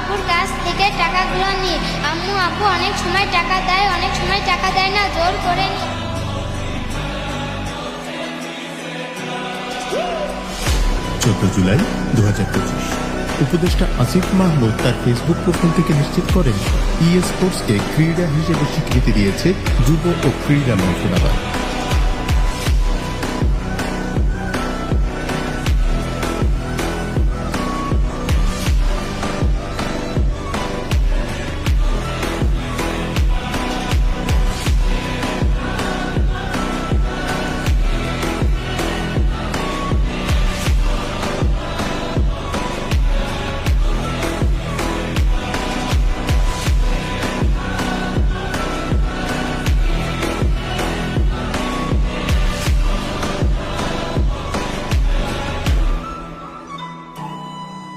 আব্বুর কাছ থেকে টাকাগুলো নিই। আম্মু আব্বু অনেক সময় টাকা দেয়, অনেক সময় টাকা দেয় না, জোর করে নিই। 14 জুলাই 2025। উপদেষ্টা আসিফ মাহমুদ তার ফেসবুক প্রোফাইল থেকে নিশ্চিত করেন, ই স্পোর্টসকে ক্রীড়া হিসেবে স্বীকৃতি দিয়েছে যুব ও ক্রীড়া মন্ত্রণালয়।